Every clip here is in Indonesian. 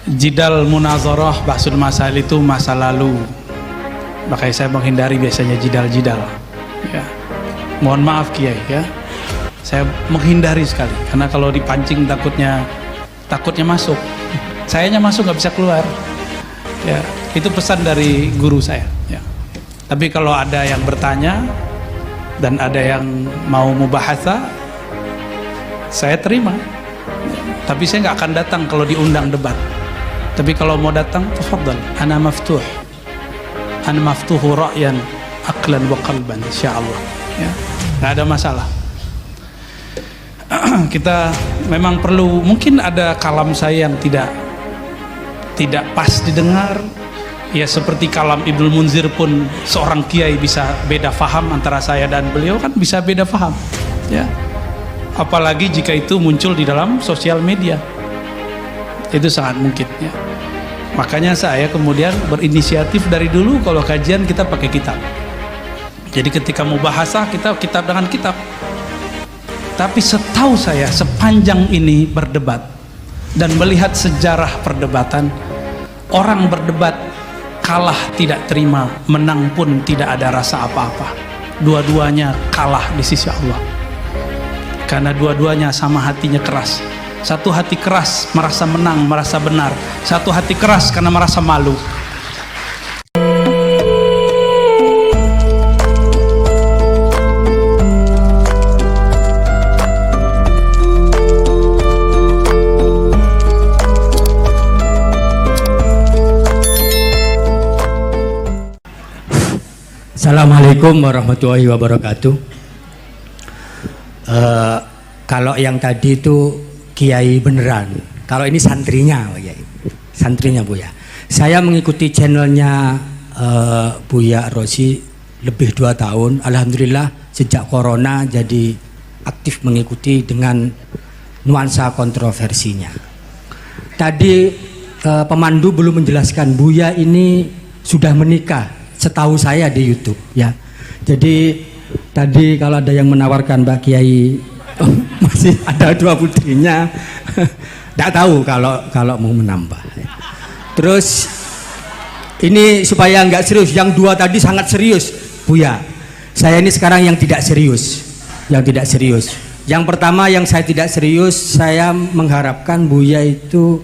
Jidal munazarah bahsul masail itu masa lalu, makanya saya menghindari biasanya jidal-jidal ya. Mohon maaf Kiai ya, saya menghindari sekali karena kalau dipancing takutnya masuk, sayanya masuk nggak bisa keluar ya. Itu pesan dari guru saya ya. Tapi kalau ada yang bertanya dan ada yang mau mubahasa, saya terima, tapi saya nggak akan datang kalau diundang debat. Tapi kalau mau datang, tafadhal, ana maftuh, ana maftuhu ra'yan aqlan wa qalban insyaallah ya, nggak ada masalah. Kita memang perlu, mungkin ada kalam saya yang tidak pas didengar ya, seperti kalam Ibnul Munzir pun seorang kiai bisa beda faham antara saya dan beliau, kan bisa beda faham ya, apalagi jika itu muncul di dalam sosial media, itu sangat mungkin ya. Makanya saya kemudian berinisiatif dari dulu kalau kajian kita pakai kitab. Jadi ketika mau bahasa kita kitab dengan kitab. Tapi setahu saya sepanjang ini berdebat dan melihat sejarah perdebatan, orang berdebat kalah tidak terima, menang pun tidak ada rasa apa-apa. Dua-duanya kalah di sisi Allah. Karena dua-duanya sama hatinya keras. Satu hati keras merasa menang, merasa benar. Satu hati keras karena merasa malu. Assalamualaikum warahmatullahi wabarakatuh. Kalau yang tadi itu Kiai beneran, kalau ini santrinya Pak Kiai, santrinya Buya. Saya mengikuti channelnya Buya Rosi lebih 2 tahun. Alhamdulillah sejak corona jadi aktif mengikuti dengan nuansa kontroversinya. Tadi pemandu belum menjelaskan, Buya ini sudah menikah setahu saya di YouTube ya. Jadi tadi kalau ada yang menawarkan Mbak Kiai masih ada 2 putrinya, tidak tahu kalau mau menambah. Terus ini supaya nggak serius, yang 2 tadi sangat serius Buya. Saya ini sekarang yang tidak serius, Yang pertama yang saya tidak serius, saya mengharapkan Buya itu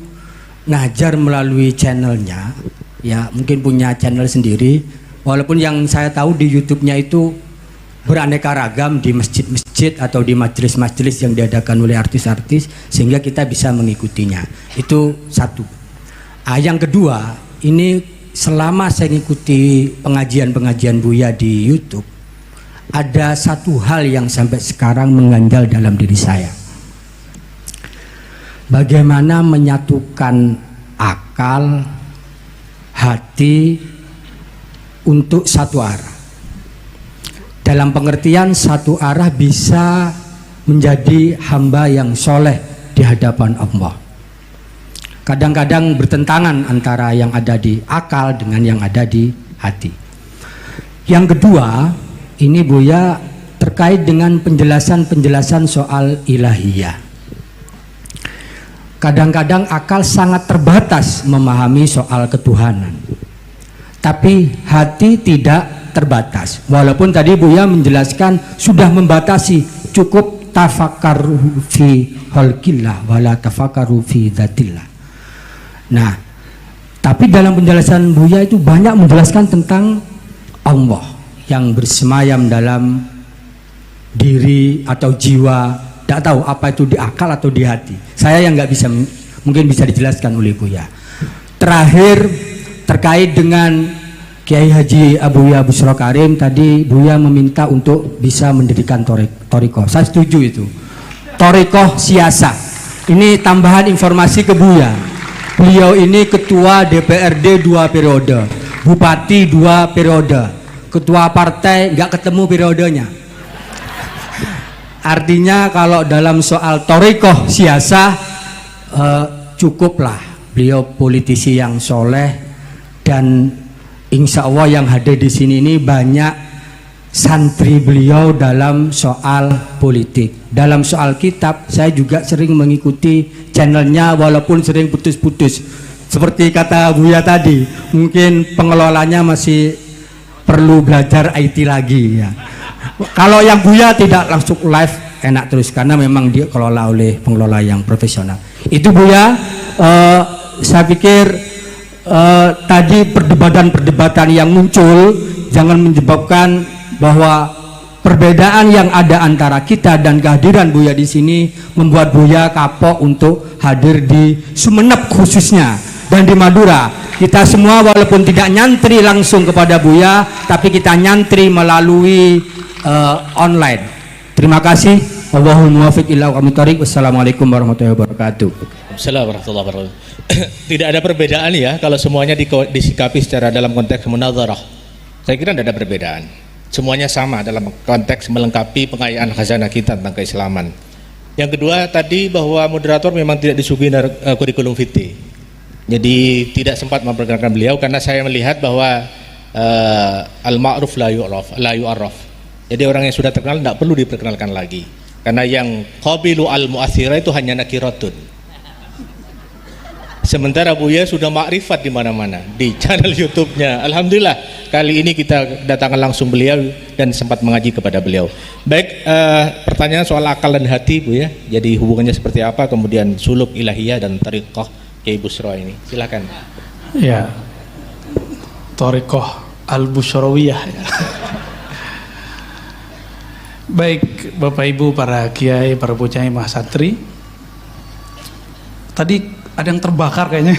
ngajar melalui channelnya ya, mungkin punya channel sendiri. Walaupun yang saya tahu di YouTube-nya itu beraneka ragam, di masjid-masjid atau di majelis-majelis yang diadakan oleh artis-artis, sehingga kita bisa mengikutinya. Itu satu. Yang kedua, ini selama saya mengikuti pengajian-pengajian Buya di YouTube, ada satu hal yang sampai sekarang mengganjal dalam diri saya. Bagaimana menyatukan akal, hati untuk satu arah. Dalam pengertian satu arah bisa menjadi hamba yang soleh di hadapan Allah. Kadang-kadang bertentangan antara yang ada di akal dengan yang ada di hati. Yang kedua, ini Buya terkait dengan penjelasan-penjelasan soal ilahiyah. Kadang-kadang akal sangat terbatas memahami soal ketuhanan, tapi hati tidak terbatas. Walaupun tadi Buya menjelaskan sudah membatasi, cukup tafakkaru fi khalqillah wala tafakkaru fi dzatillah. Nah, tapi dalam penjelasan Buya itu banyak menjelaskan tentang Allah yang bersemayam dalam diri atau jiwa. Tidak tahu apa itu di akal atau di hati. Saya yang nggak bisa, mungkin bisa dijelaskan oleh Buya. Terakhir terkait dengan Kiai Haji Abuya Busro Karim, tadi Buya meminta untuk bisa mendirikan torikoh. Saya setuju itu. Torikoh siasa. Ini tambahan informasi ke Buya. Beliau ini ketua DPRD 2 periode, bupati 2 periode, ketua partai nggak ketemu periodenya. Artinya kalau dalam soal torikoh siasa cukuplah beliau politisi yang soleh, dan insya Allah yang hadir di sini ini banyak santri beliau dalam soal politik. Dalam soal kitab saya juga sering mengikuti channelnya, walaupun sering putus-putus. seperti kata Buya tadi, mungkin pengelolanya masih perlu belajar IT lagi ya. Kalau yang Buya tidak langsung live enak terus karena memang dikelola oleh pengelola yang profesional. Itu Buya, saya pikir tadi perdebatan-perdebatan yang muncul jangan menyebabkan bahwa perbedaan yang ada antara kita dan kehadiran Buya di sini membuat Buya kapok untuk hadir di Sumeneb khususnya dan di Madura. Kita semua walaupun tidak nyantri langsung kepada Buya, tapi kita nyantri melalui online. Terima kasih. Wallahul muwaffiq ila aqwamit thoriq. Wassalamualaikum warahmatullahi wabarakatuh. Assalamualaikum warahmatullahi wabarakatuh. Tidak ada perbedaan ya kalau semuanya disikapi secara dalam konteks munadharah. Saya kira tidak ada perbedaan. Semuanya sama dalam konteks melengkapi pengayaan khazanah kita tentang keislaman. Yang kedua tadi bahwa moderator memang tidak disuguhi kurikulum vitae. Jadi tidak sempat memperkenalkan beliau karena saya melihat bahwa al-ma'ruf la yu'arraf. Jadi orang yang sudah terkenal tidak perlu diperkenalkan lagi. Karena yang qabilu al-mu'athira itu hanya nakiratun. Sementara Buya sudah makrifat di mana-mana di channel YouTube-nya. Alhamdulillah kali ini kita datangkan langsung beliau dan sempat mengaji kepada beliau. Baik, pertanyaan soal akal dan hati Buya. Jadi hubungannya seperti apa? Kemudian suluk ilahiyah dan tariqah Kiai Bushra ini. Silakan. Ya, tariqah al-Bushrawiyah. Baik, Bapak Ibu, para kiai, para bocah mahasantri. Tadi ada yang terbakar kayaknya.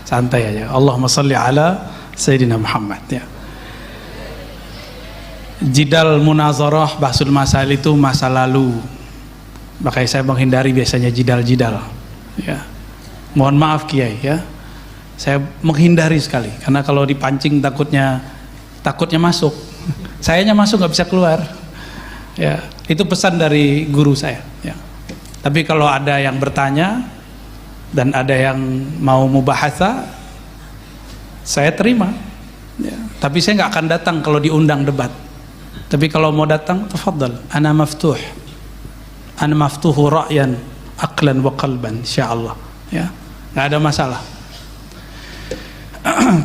Santai aja. Allahumma shalli ala Sayyidina Muhammad ya. Jidal munazarah bahsul masail itu masa lalu. Makanya saya menghindari biasanya jidal-jidal ya. Mohon maaf Kiai ya. Saya menghindari sekali karena kalau dipancing takutnya masuk. Sayanya masuk nggak bisa keluar. Ya, itu pesan dari guru saya ya. Tapi kalau ada yang bertanya dan ada yang mau mubahasa, saya terima ya. Tapi saya nggak akan datang kalau diundang debat. Tapi kalau mau datang, tafadhal, ana maftuhu ra'yan aqlan wa qalban insyaallah ya. Nggak ada masalah.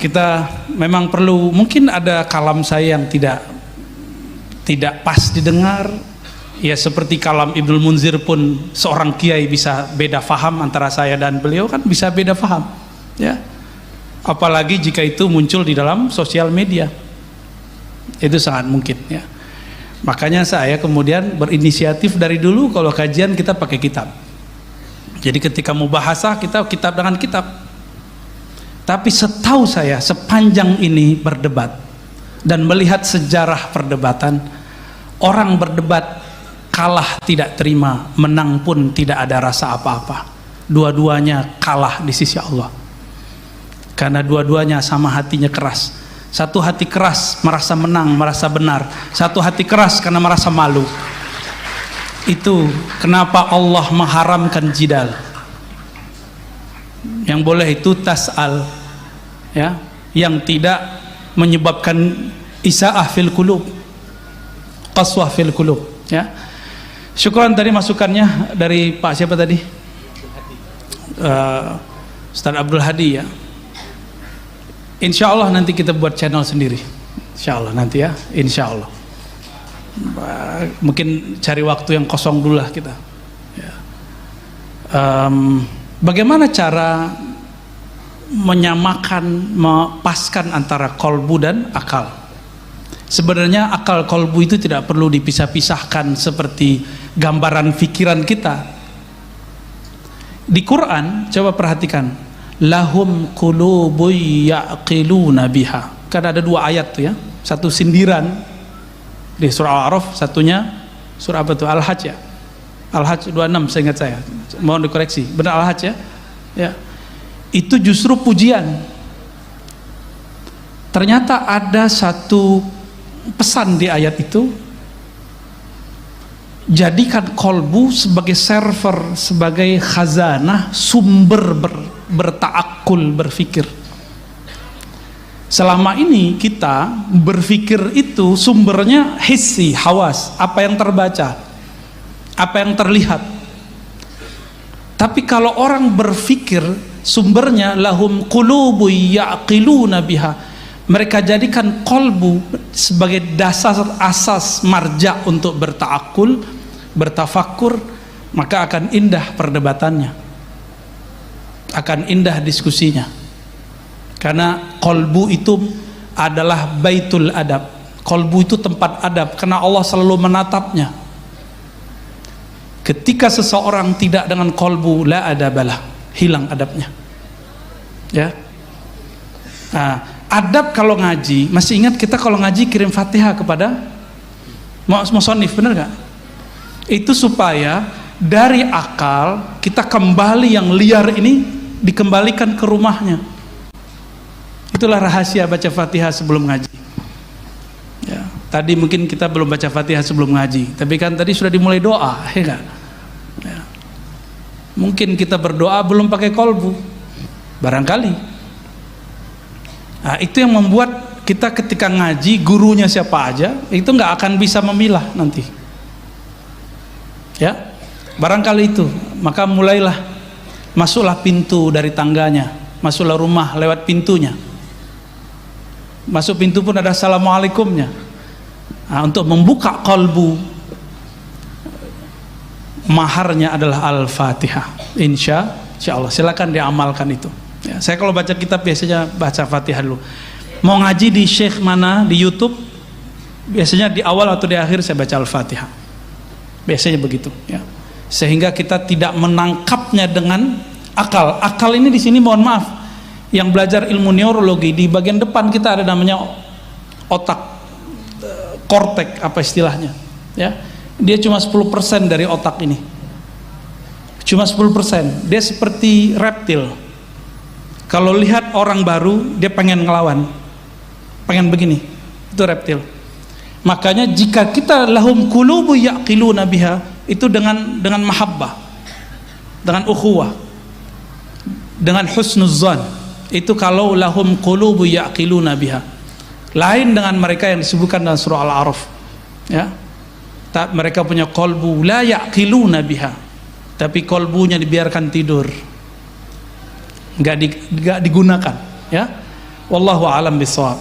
Kita memang perlu, mungkin ada kalam saya yang tidak pas didengar ya, seperti kalam Ibnul Munzir pun seorang kiai bisa beda faham antara saya dan beliau, kan bisa beda faham ya, apalagi jika itu muncul di dalam sosial media, itu sangat mungkin ya. Makanya saya kemudian berinisiatif dari dulu kalau kajian kita pakai kitab. Jadi ketika mau bahasa kita kitab dengan kitab. Tapi setahu saya sepanjang ini berdebat dan melihat sejarah perdebatan, orang berdebat kalah tidak terima, menang pun tidak ada rasa apa-apa. Dua-duanya kalah di sisi Allah. Karena dua-duanya sama hatinya keras. Satu hati keras merasa menang, merasa benar. Satu hati keras karena merasa malu. Itu kenapa Allah mengharamkan jidal. Yang boleh itu tas'al ya, yang tidak menyebabkan isa'ah fil qulub, qaswah fil qulub ya. Syukran tadi masukannya dari Pak siapa tadi? Ustaz Abdul Hadi ya. Insya Allah nanti kita buat channel sendiri. Insya Allah nanti ya, insya Allah. Mungkin cari waktu yang kosong dulu lah kita ya. Bagaimana cara menyamakan, mepaskan antara kolbu dan akal? Sebenarnya akal kolbu itu tidak perlu dipisah-pisahkan seperti gambaran pikiran kita. Di Quran coba perhatikan, lahum qulubu ya'qiluna biha. Kan ada dua ayat tuh ya, satu sindiran di surah Al-A'raf, satunya surah apa tuh? Al-Hajj ya. Al-Hajj 26 seingat saya. Mohon dikoreksi. Benar Al-Hajj ya? Ya. Itu justru pujian. Ternyata ada satu pesan di ayat itu, jadikan kolbu sebagai server, sebagai khazanah, sumber bertaakul, berfikir. Selama ini kita berfikir itu sumbernya hissi, hawas, apa yang terbaca, apa yang terlihat. Tapi kalau orang berfikir sumbernya lahum qulubu ya'qiluna biha. Mereka jadikan kolbu sebagai dasar asas marja untuk berta'akul, bertafakur, maka akan indah perdebatannya, akan indah diskusinya. Karena kolbu itu adalah baitul adab. Kolbu itu tempat adab, karena Allah selalu menatapnya. Ketika seseorang tidak dengan kolbu, la adabalah, hilang adabnya. Ya. Nah, adab kalau ngaji, masih ingat kita kalau ngaji kirim Fatihah kepada musannif, benar gak? Itu supaya dari akal kita kembali yang liar ini dikembalikan ke rumahnya. Itulah rahasia baca Fatihah sebelum ngaji. Ya, tadi mungkin kita belum baca Fatihah sebelum ngaji, tapi kan tadi sudah dimulai doa, ya kan? Ya. Mungkin kita berdoa belum pakai kolbu, barangkali. Nah, itu yang membuat kita ketika ngaji gurunya siapa aja itu nggak akan bisa memilah nanti. Ya, barangkali itu. Maka mulailah, masuklah pintu dari tangganya, masuklah rumah lewat pintunya. Masuk pintu pun ada assalamualaikumnya. Nah, untuk membuka kolbu, maharnya adalah Al-Fatihah. Insya Allah, silakan diamalkan itu. Ya, saya kalau baca kitab biasanya baca Fatihah dulu. Mau ngaji di Syekh mana di YouTube, biasanya di awal atau di akhir saya baca Al-Fatihah. Biasanya begitu. Ya. Sehingga kita tidak menangkapnya dengan akal. Akal ini di sini mohon maaf, yang belajar ilmu neurologi di bagian depan kita ada namanya otak, kortek apa istilahnya, ya. Dia cuma 10% dari otak ini, cuma 10%. Dia seperti reptil. Kalau lihat orang baru dia pengen ngelawan, pengen begini, itu reptil. Makanya jika kita lahum qulubu ya'qiluna biha, itu dengan mahabbah, dengan ukhuwah, dengan husnuzzan. Itu kalau lahum qulubu ya'qiluna biha. Lain dengan mereka yang disebutkan dalam surah Al-A'raf, ya. Mereka punya kolbu la ya'qiluna biha, tapi kolbunya dibiarkan tidur, nggak digunakan, ya. Wallahu a'lam bishawab.